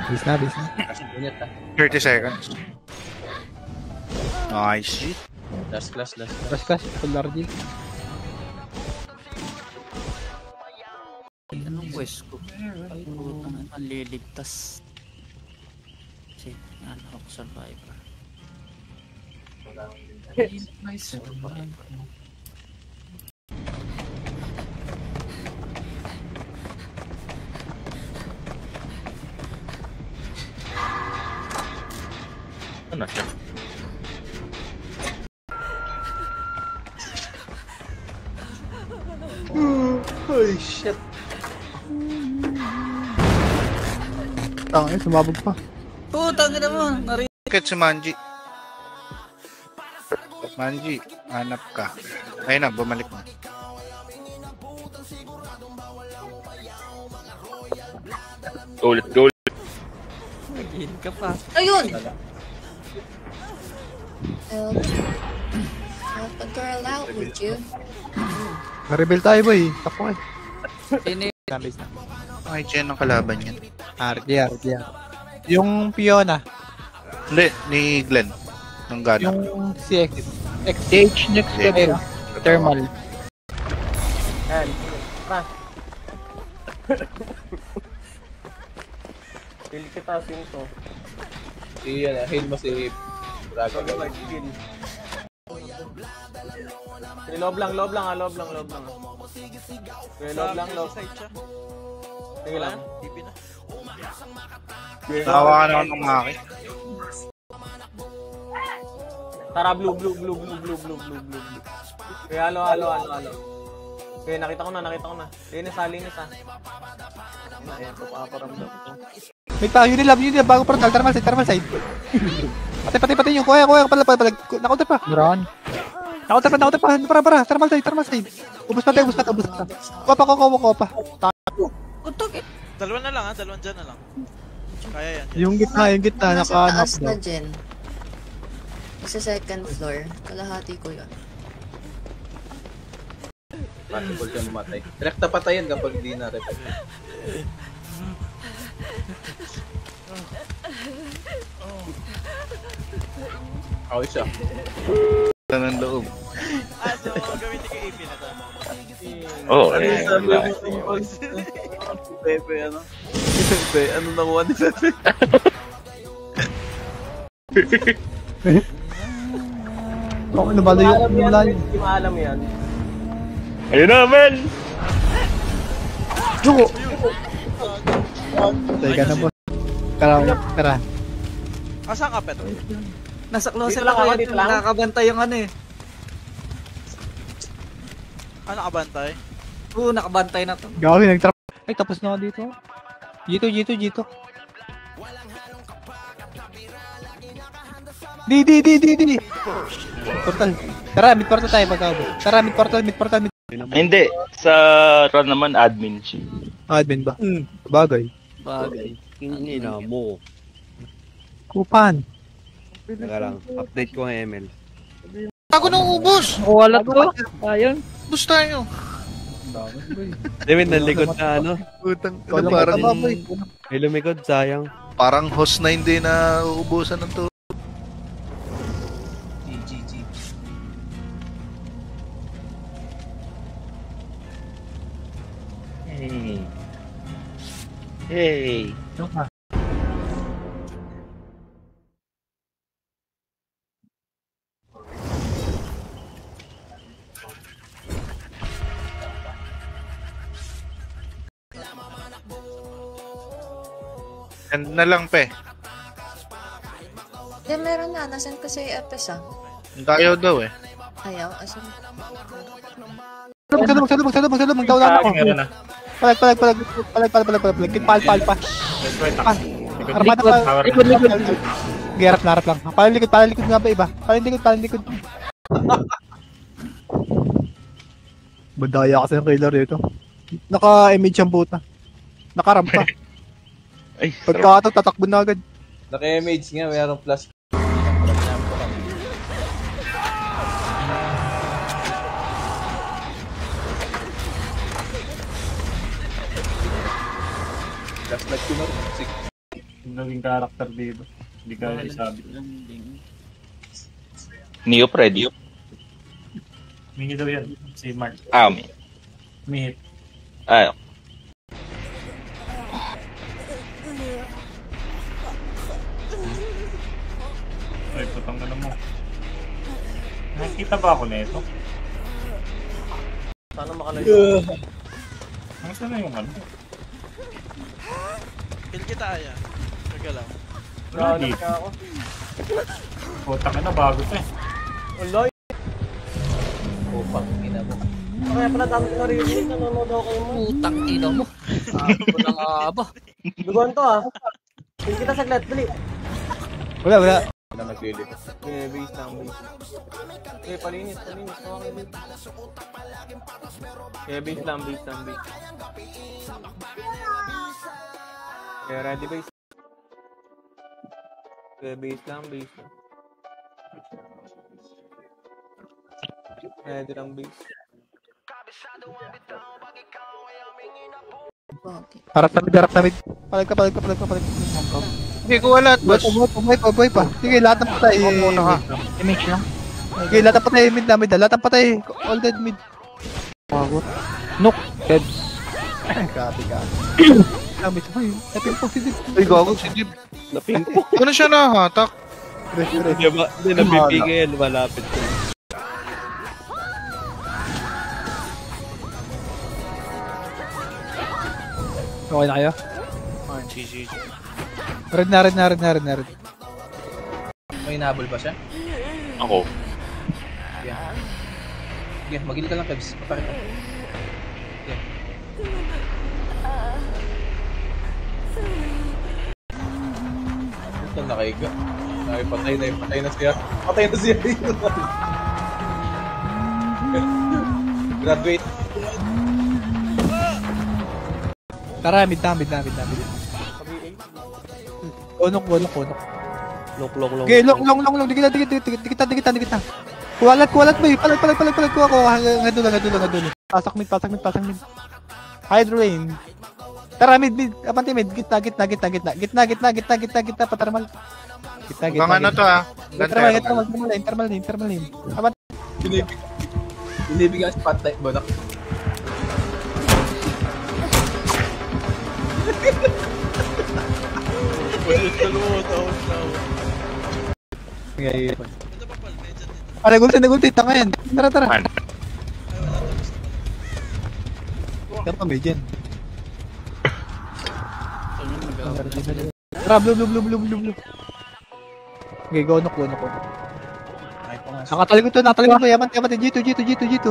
Bis na, bis na. 30 seconds. Nice shit. Last class. Full RG. Anong quest ko? Ay, putang liligtas. Kasi, ano ako, survivor. Nice survivor. Ano siya? Holy shit. Tangin, sumabog pa. Putang ina mo! Narinig Bakit si Manji? Manji, hanap ka. Ayun na, bumalik na. Ulit. ka pa. Ayun! Help a girl out, would you? Na-rebel tayo boy. Tapo eh. Sino Base na. Ay, Jen ang kalaban yan. RG. Yung Fiona. Hindi, ni Glenn. Nung gana. Yung CX. XH next level. Thermal. Yan. Tara. Kill kita, Sinto. Heal mo si Dragon. Loob lang. Loob lang. Sige lang. Tawa ka naman ng maki. Tara, blue. Kaya halo. Okay, nakita ko na. Linis ha. Ayan, paparamdam ko. Wait pa, yun nila, bago portal, thermal side. Pati yung kuya, pala, na-counter pa. Meron. Na-counter pa, para, thermal side. Ubus pa. Kuha pa. Dalawan dyan na lang. Kaya yan. Yung gitna, Nasa naka-knock taas na daw. dyan. Sa second floor. Kalahati ko yun. Possible siya mamatay. Direkta patayin kapag hindi na report. Okay siya. Ito ng loob. So gamitin ko AP na to. Oo, Pepe, ano nakuha ni Pepe? Ako, nabalo yung line. Hindi maalam yan. Ayun na, Mel! Juko! Teka na po. Tara. Asan ka, Pet? Nasa closet Dito lang ako ako, yan. dito lang. Nakakabantay yung ano eh. Ano kabantay? Oo, nakabantay na to. Gawin, nag-trap. Ay, tapos na ako dito. Gito. Di. Portal. Tara, mid portal tayo pagkabo. Tara, mid portal. Hindi, sa run naman admin siya. Admin ba? Bagay. Ina mo. Kupan. Teka lang, update ko ng ML. Ako nang ubos! Wala ko. Ayun. Ubos tayo. David, nalikod na ano? Putang, Wala parang, ka ba, boy? May lumikod, sayang. parang host na hindi na uubusan ng to. Hey! And na lang, pe. Di, meron na. Nasaan ko sa FS ah? Tayo daw eh. Ayaw, asan? Magsalubong. Daw lang ako. Palag. Pal pa. Armada pa. Likod. Gerap lang. Palikod nga ba iba? Palikod. Badaya kasi ng killer dito. Naka-image ang puta. Nakarampa. Ay, Pagkataw, tatakbo na agad. Naka-image nga, mayroong plus. Last light ko na rin. Yung naging character dito. Hindi ka isabi. Neo Freddy. Mingi daw yan. Si Mark. May. Mihit. Ay, Ay, putang ka na mo. Nakikita ba ako nito? Sana makalayo. Nasaan na yung ano? Kill kita Aya. Kagalaw. Wala Nakahanap dito. ka ako. Putang ka na, bago to eh. Aloy! Upang ina mo. Kaya pala dami ko naririnig, nanonood ako kayo mo. Putang ina mo. Ako na nga ba? Duguan to ah. Tingin kita saglit, dali. Wala, wala. Na naglilip. Eh, base lang, base. Eh, palinis. Okay, din. Eh, base lang, base. Eh, ready base. Eh, base lang. Ready lang, base. Okay. Harap sa mid. Palag ka. Sige, kuha lahat, boss. Boy pa. Sige, lahat ng patay. Muna ka. Image lang. Sige, lahat ng patay, mid na. Lahat ng patay. All dead mid. Nook. Head. Gabi. Kami sa kayo. Napin po si Dib. Ay, gago si Dib. Napinko. Ano siya nahatak? Hindi ba? Hindi, nabibigay yan. Malapit ko. Okay na kayo? GG. Red na. May nahabol ba siya? ako. Sige, magil ka lang, Kebs. Papakita. Sige. Ito, nakaiga. Patay na siya. Graduate. Tara, mid na. Konok. Lok. Okay, long. Dikita. Kuwalat boy. Palag. Kuha. Hanggang dulo. Pasak mid. Hydro lane. Tara, mid. Abante mid. Gitna. Patarmal. Gitna. Baka na to ah. Intermal lane. Abante. Binibigyan spotlight mo na. Okay. Para gulti. Tanga yan. Tara. Man. Tara pa, Medjen. Tara, blue. Okay, go, nok. Nakatalikod to. Yaman, G2.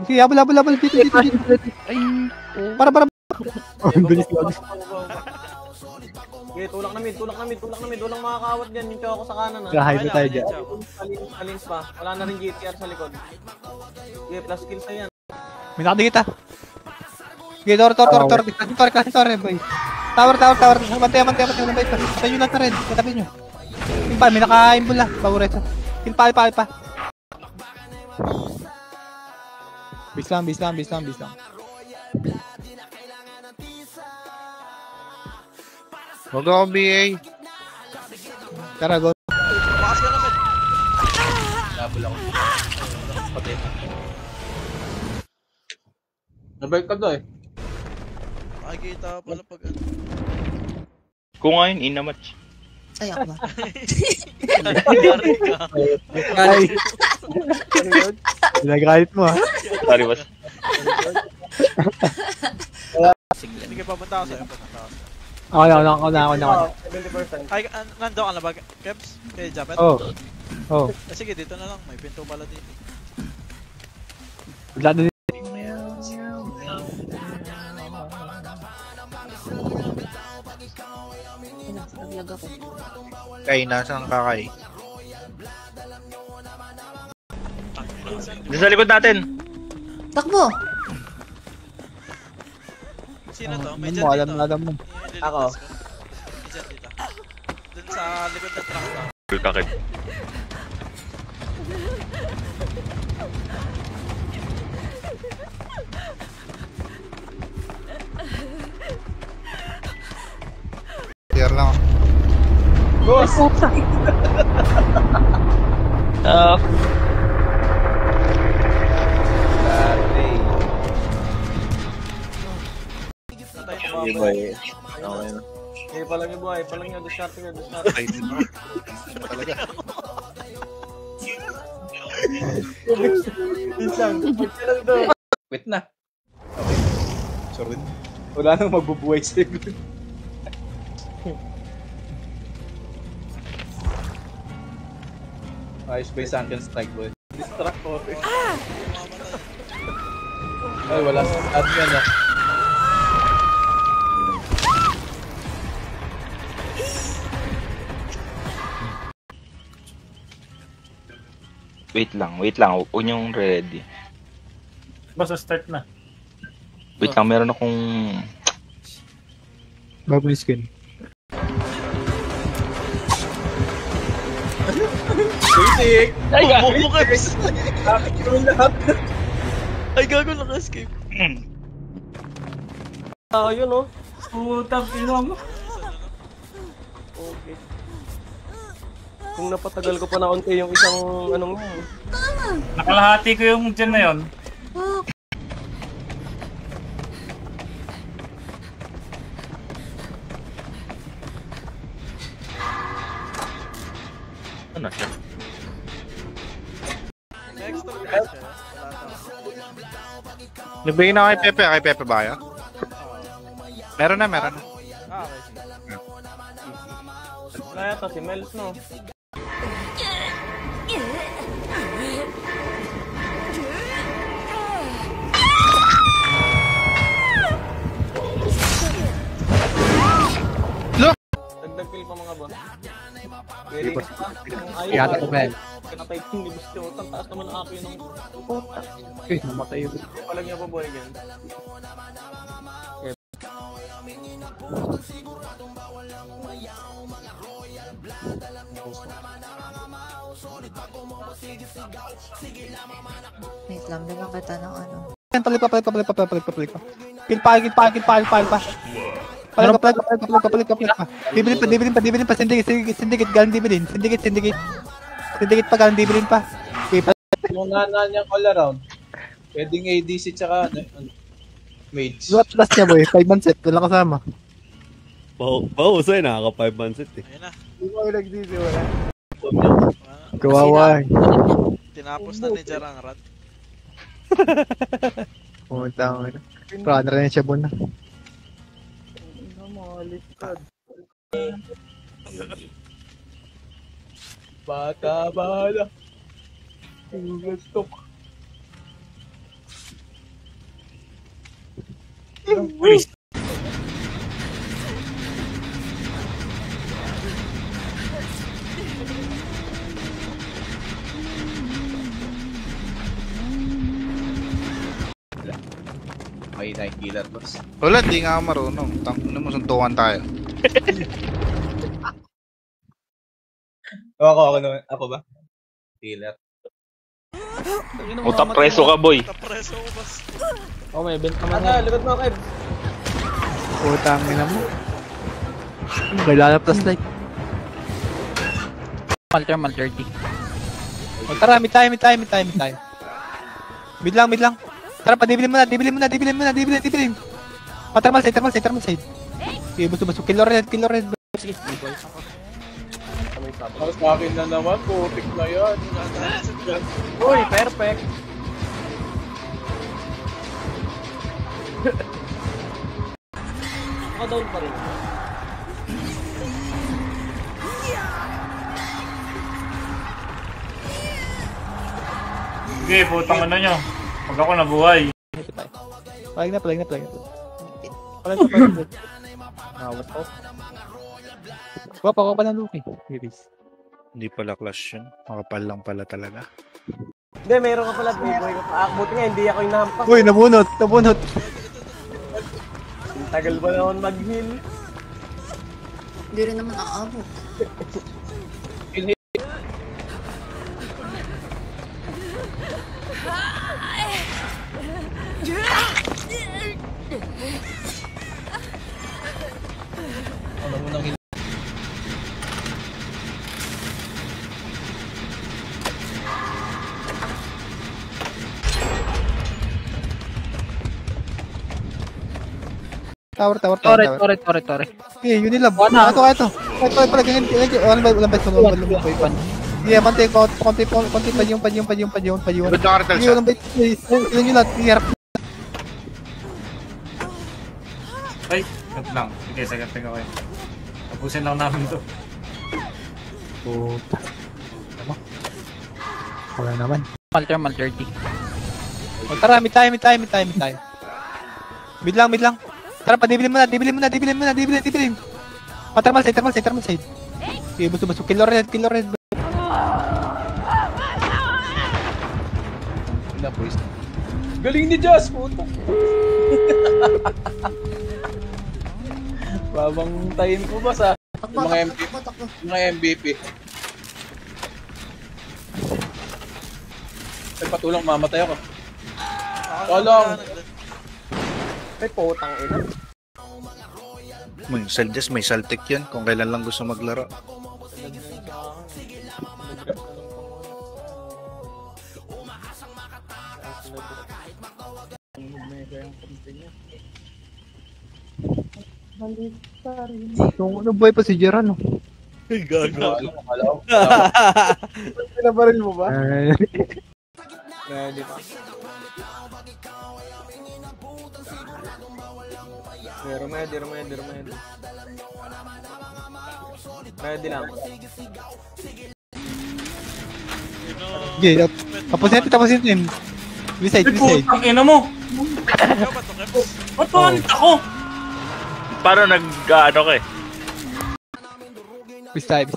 Okay, habol, G2. Ay, para. Ang bilis lang. Okay, tulak na mid. Walang makakawat dyan. Yung ako sa kanan ah. Gahay na tayo dyan. Alins pa. Wala na rin GTR sa likod. Okay, plus kills na yan. May nakadikit ah. Okay, tor. Boy. Tower. Mantay. Tayo lang na rin. Katabi nyo. Yung pa, may naka-imbol na. Paboreto. Yung pa. Bis lang. Wag ako BA. Tara, go. Bakas ka naman. Nahabol ako. Patay na. Nabalik ka doon eh. Makikita pala pag ano. Kung ngayon, inamatch. Ay, ako ba? Nangyari ka. Ay. Nagalit mo ah. Sorry, boss. Sige, papunta ako sa'yo. Ako na. 70%. Ay, nandun ka na ba, Kebs? Kay Japet? Oh. Sige, dito na lang. May pinto pala dito. Wala na. Naglag ako. Kay, nasaan ka kay? Sa likod natin. Takbo! Sino to? May Alam dyan mo, dito. alam mo. Ako. May dyan dito. Dun sa likod ng truck to. Kakit. CR lang ako. Ghost! Patay ko ba? Eh, palang yung buhay. Palang yung diskarte nyo. Diskarte. Ay, din ako. Talaga. Isang. Pagkalang daw. Quit na. Okay. Sorry. Wala nang magbubuhay sa'yo. Ayos ba yung sunken strike, boy? Distract ko. Ay, wala sa admin, ah. Wait lang. Huwag niyong ready. Basta start na. Wait lang, meron akong... Bagong skin. Basic! Ay, gago ka! Bakit yung lahat? Ay, gago naka-escape. Yun oh. Putang ina mo. Okay. Kung napatagal ko pa na unti yung isang anong Nakalahati ko yung dyan na yun. Ano siya? Next to siya. Nagbigay na kay Pepe. Kay Pepe ba kayo? Meron na. Okay, sige. wala yata si Mels no. Dagdag kill pa mga boss. Very good. Yata ko, Mel. Kinatay ko ni Gusto. Ang taas naman ang akin ng puta. Eh, namatay yun. Palang niya pa buhay yan. Wait lang, bigyan kita ng ano. Palit pa. Kill pa. Palit pa. Dibilin pa. Syndicate, galing dibilin. Syndicate pa, galing dibilin pa. Yung nana niyang all around. Pwedeng ADC tsaka mage. What plus niya, boy? 5 man set, wala kasama. Pausay, nakaka 5 man set eh. Ayun na. Hindi mo nag-DC, wala. Ah, Kawawa. Tinapos na ni Jarang Rat. Pumunta ako. Runner na siya muna. Bata. Gusto ko. Okay, nakikilala boss. Wala, di nga ako marunong. Tangin mo, suntukan tayo. Ako ba? Healer. Utak preso ka, boy. Tapreso ko, boss. Oh, may bent naman na. Likod mo, Kev. Putang ina mo. Kailangan plus light. Malter 30. O tara, mid tayo. Mid lang. Tara, dibilin mo na. Thermal side. Okay, busto. Kill red. Sige. Tapos sa akin na naman, putik na yan. Uy, perfect. Ako down pa rin. Sige, putang ano nyo. Pag ako nabuhay. Palag na. Nawat ko. Wap ako pa ng Luki. Hindi pala clash yun. Makapal lang pala talaga. Hindi, meron ka pala. May buhay ka pa. Buti nga, hindi ako yung nahampas. Uy, nabunot. Tagal ba naman mag-heal? Hindi rin naman aabot. Ano mo nang Tower. Tore. Okay, yun nila. Wala. Ito. Ito pala ganyan. Walang bait. Yeah, pantay ko. Konti pa yung. Good na cartel siya. Walang bait. Ilan nyo lahat. Iharap. Ay, cut lang. Sige, saganting ako eh. Tapusin lang namin to. Puta. Wala naman. Mal 30. O tara, mid tayo. Mid lang. Tara, dibilin mo na. Thermal side. Okay, buso. Kill red. Wala, boys. Galing ni Jazz, puto. Babang tayin ko ba sa mga MVP? Ay, patulang mamatay ako. Tolong! Ay, putang ina. May Celtics, may Celtic yan. Kung kailan lang gusto maglaro. Yung buhay pa si Jeran, no? Ay, gago. Pinabaril mo ba? Ready pa. Ready. Ready lang. Okay, tapos yun. Beside. Putang ina mo! Ba't panit ako? Paano nag-ano ka eh? Beside.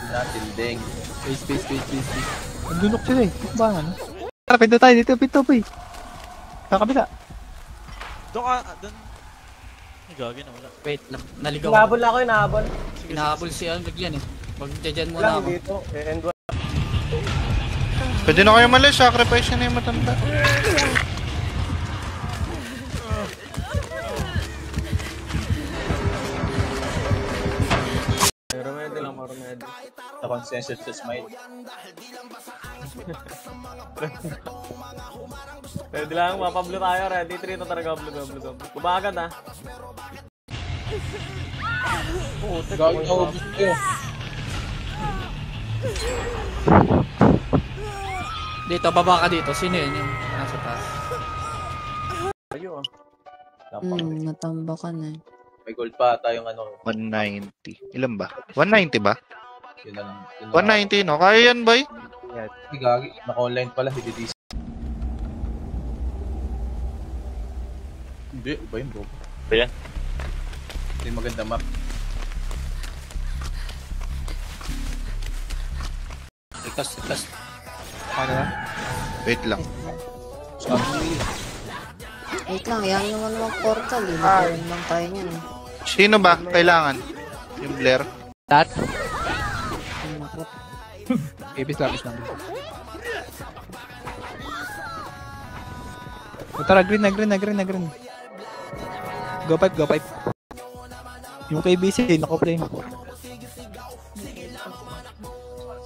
Natinding. Space. Nandunok sila eh. Ba ano? Tara, pinto tayo dito, boy. Sa kabila. Doon ka, doon. Ay, gagi na wala. Wait lang, naligaw Hinahabol na ako, hinahabol. Hinahabol si Alvin yan eh. Magdadyan muna ako. Dito, end one. Pwede na kayo malis. Sacrifice na yung matanda. Remedy lang. Na-consensus sa smile. Ready lang, mapablo tayo. Ready 3 to talaga, blue. Kumaagad ha. Gawin na ubus kayo. Dito, baba ka dito. Sino yun yung nasa taas? Ayo ah. Natambakan eh. May gold pa tayong ano. 190. Ilan ba? 190 ba? Yun na lang. 190, no? Kaya yan, boy? Ay, gagi. Naka-online pala. Hindi. Hindi. Iba yun, bro. Ayan. Ito yung maganda map. Likas. Ano na? Wait lang. Wait lang, yan naman mag-portal eh. Nakaroon lang tayo niyan eh. Sino ba? Kailangan? Yung Blair? Tat? Ay, naku. Ibis lang. Tara, green. Go pipe. Yung kay BC, nako-play mo.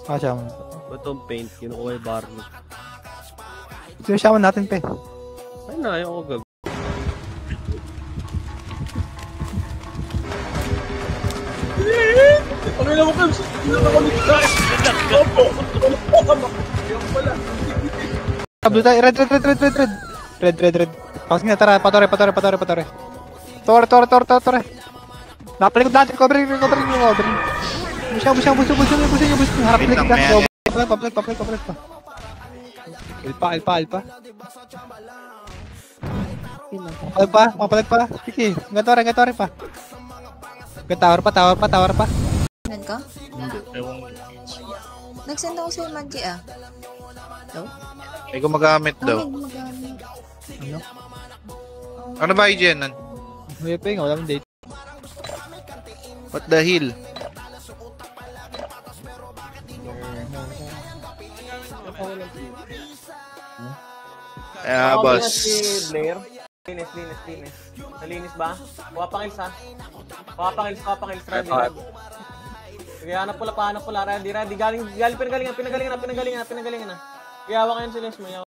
Siya mo. Itong paint, yun ko kay Barney. Sinasyaman natin, pe. Ay na, ayaw ko gag. Ano na mo, Kebs? Ano na kami guys? Opo. Yung pala. Blue tayo. Red. Pasok na, tara. Patore. Tore. Nakapalikod natin. Cover. Busyang. Harap Wait likod lang, na. may Papalik pa. Alpa. Yun lang. Mapalag pa. Sige, gatore pa. Tower pa. Send ka? Ewan. Nag-send ako sa'yo, Maggie ah. Hello? May gumagamit daw. May gumagamit. Ano ba yung nun? May pa nga, wala mong date. What the hell? Boss. Si Blair. Linis. Nalinis ba? Kuha pang kills ha. Kuha pang kills. Ready. Sige, hanap pula. Ready. Pinagalingan na. Kaya hawa kayo sa lens mo.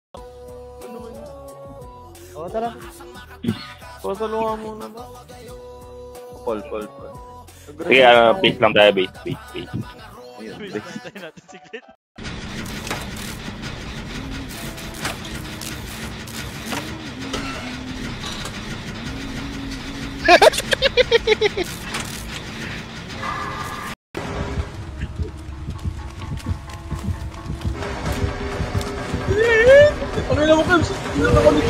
O, tara. Tulungan muna ba? Pol. Sige, base lang tayo, base. Wait, tayo natin siglit. Ano na mo, Kebs? Ano na kami?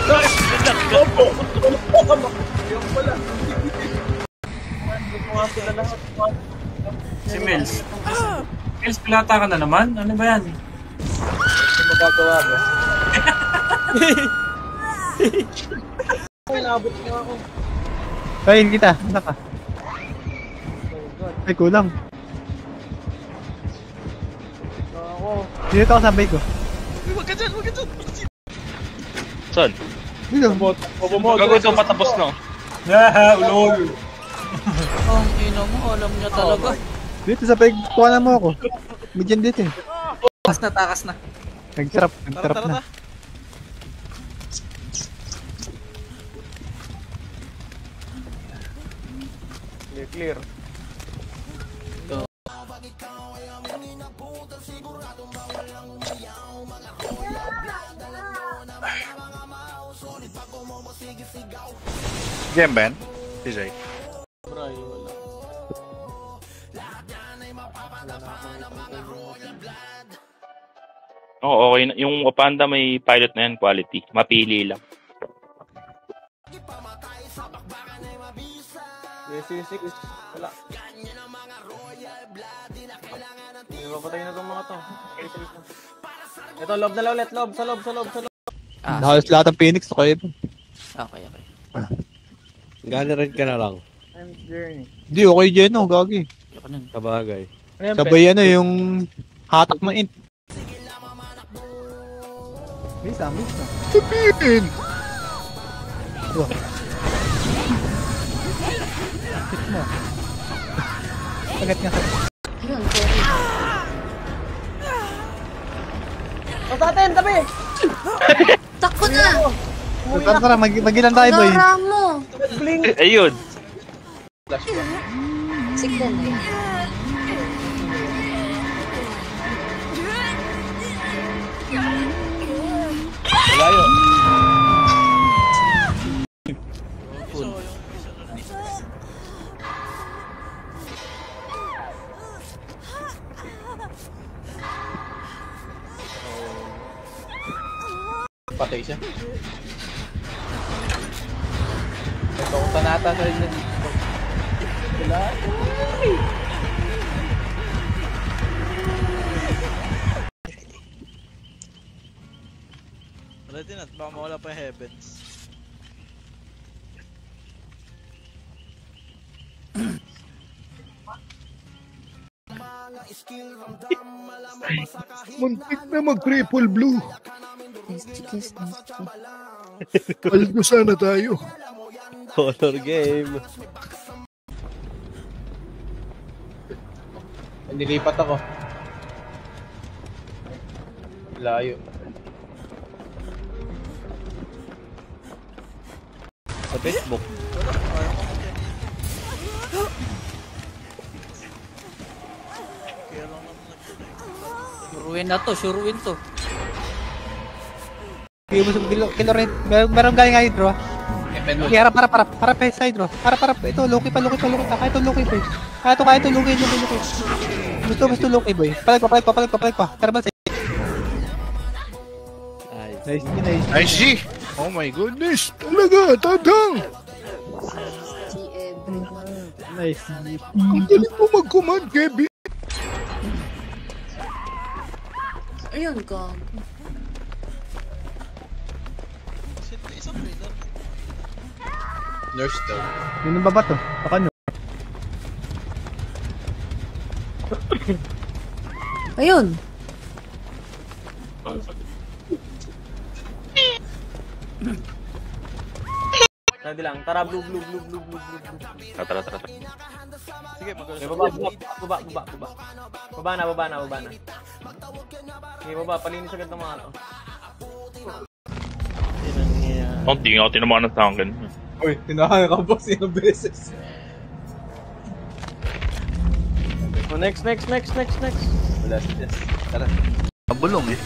Opo. Yung pala. Si Mills. Mills, pilata ka na naman? Ano ba yan? Ano magagawa ba? Ay, naabot niya ako. Kain kita. Ano ka? Ay, kulang. Ako. Dito ako sabay ko. Huwag ka dyan! Saan? Dito. Gago ito, patapos na. Ah, ulol. Ang ina mo, alam niya talaga. Dito sa pagkuhanan mo ako. Bigyan dito eh. Takas na. Nag-trap Tara. na. Clear. Game ba yan? TJ. Bray, wala. Oo, okay na. Yung Opanda may pilot na yan, quality. Mapili lang. C6. Wala. Papatay na itong mga to. Ito, loob na lang ulit. Loob, sa loob. Halos lahat ng Phoenix to kayo. Okay. Gana rin ka na lang. Hindi, okay dyan no, gagi. Ako nun. Kabagay. Sabay ano, yung hatak mo int. Misa. Sabihin! Hit mo. Sagat nga. Yun, sorry. Pasatin, tabi! Takbo na! Tara, magilan tayo boy. Gara mo! Ayun. Sige na yun. Layo. Patay siya. Ito kung tanata sa inyo dito. Wala. Ready na, baka mawala pa yung heavens. Muntik na mag-triple blue. Nice. Paldo sana tayo. Color game. Nilipat ako. Layo. Sa Facebook. Kaya lang naman Suruin na to, suruin to. Sige mo sa kilo rin. Meron galing nga hydro. Okay, harap, para pa sa hydro. Para, ito, Loki pa. Kaya ito Loki boy. Kaya ito Loki. Gusto Loki boy. Palag pa. Tara sa Nice. Nice G! Oh my goodness! Talaga, tadang! Si everyone. Nice. Ang galing mo mag-command, Kevin! Ayun, gago. isang trailer. Nurse daw. Yun ang baba to. Baka nyo. Ayun. Ready lang. Tara, blue. Tara. Sige, mag-alas. Okay, baba. Baba na. Sige, baba. Palinis agad ng mga to. Tirang niya. Oh, hindi nga ako tinamaan sa akin. Uy, tinahan ka boss ilang beses. Oh, next. Wala si Jess. Tara. Mabulong eh.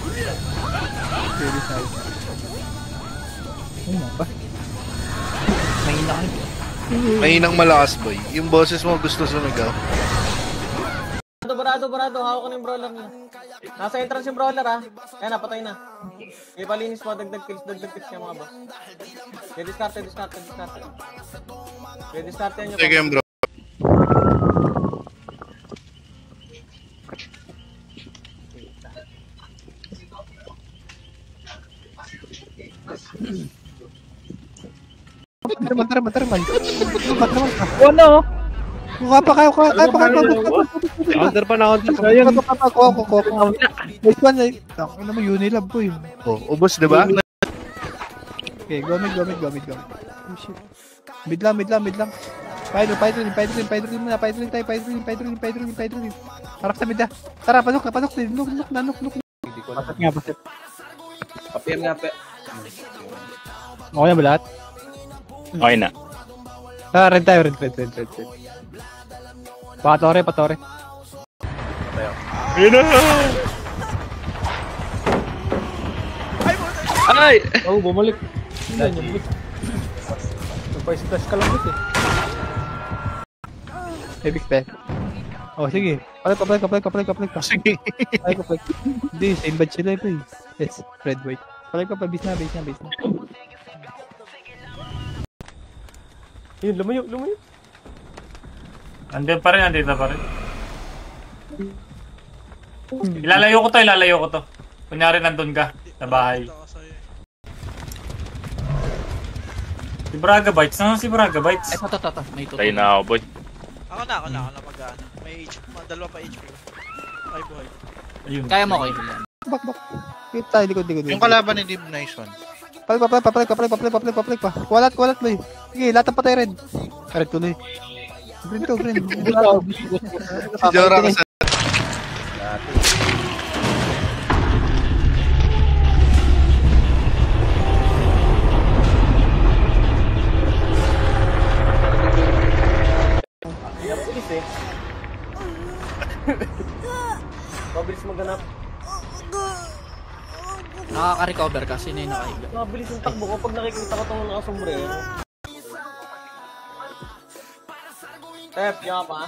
Very nice. Ano ba? Mahina ka. Mahinang malakas boy. Yung boses mo gusto sumigaw. Barado. Hawak ko na yung brawler niya. Nasa entrance yung brawler ha. Ayan na, patay na. Okay, palinis mo. Dagdag kills niya mga boss. Okay, discard. Okay, discard yan yung... Sige bro. Taraman. Ano? Kuha pa kayo. Counter pa. Kuha. Nice one. Ako naman Unilab po yun. Oh, ubos diba? Okay, gamit. Oh shit. Mid lang. Pyro muna. Harap sa mid na. Tara, pasok din. Look. Pasok nga. Papiam nga pe. Okay na ba lahat? Okay na. Tara, red tayo. Patore. Ayun na! Ay! Oh, bumalik. Nagpa-splash ka lang dito eh. Heavy spell. Oh, sige. Kapalik pa. Sige. Hindi, same batch sila ito eh. Yes, red, white. Kapalik pa, base na. Yun, lumayo. Nandito pa rin. Ilalayo ko to. Kunyari nandun ka, sa bahay. Si Braga Bites. Nasaan si Braga Bites? Ito. May Tayo na ako, boy. Ako na mag-ano. May dalawa pa HP. Ay, buhay. Ayun. Kaya mo kayo. Bak. Wait tayo, likod. Yung kalaban ni Dib, nice one. Papalik pa. Kuwalat mo eh. Sige, lahat ng patay red. Red tuloy. Green. Si Jora ka sa... Mabilis eh. Mabilis maghanap. Nakaka-recover ka. Sino yung nakahiga? Mabilis yung takbo ko pag nakikita ko itong nakasombrero. Tep, yan pa.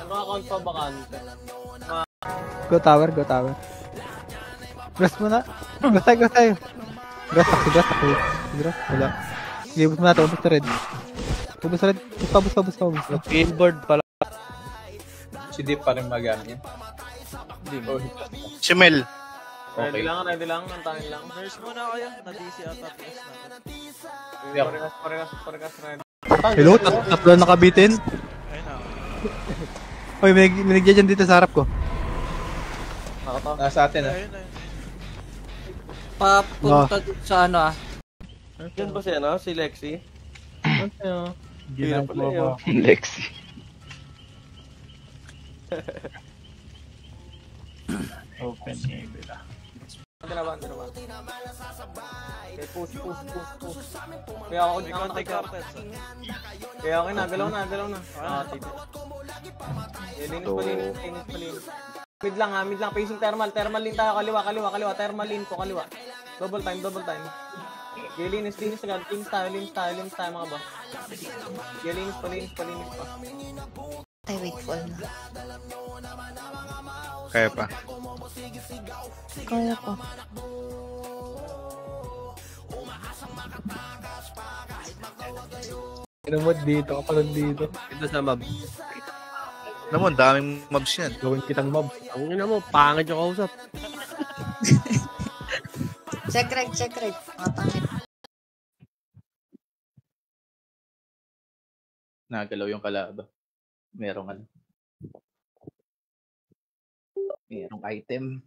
Ano account pa bakante? Go tower. Grass muna. Grass tayo. Grass. Wala. Sige, ubus mo natin. Ubus na red. Ubus pa. Billboard pala. Si Deep pa rin magamit yan. Si Mel. Ready lang. Antayin lang. Nurse muna kayo. Na-DC ata PS natin. Parehas ready. Hello? Tatlo na nakabitin? Ayun na. Uy, may nagdyan dito sa harap ko. Nasa atin ah. Ayun. Papunta sa ano ah. Yan ba siya, no? Si Lexi? Ginagawa ko. Lexi. Open area. Hindi na ba? Okay, push. Kaya ako May konti carpets. Kaya okay na, galaw na. Tipo. Linis. Mid lang, facing thermal lane tayo, kaliwa, thermal lane ko, kaliwa. Double time. Okay, linis agad, linis tayo mga boss. Okay, linis pa. Ay, wait, fall na. Kaya pa. Kaya ko. Inamod dito, kapalad dito. Ito sa mob. Naman, daming mobs yan. Gawin kitang mob. Ang ina mo, pangit yung kausap. Check reg. Matangit. Nagalaw yung kalaba. Merong item.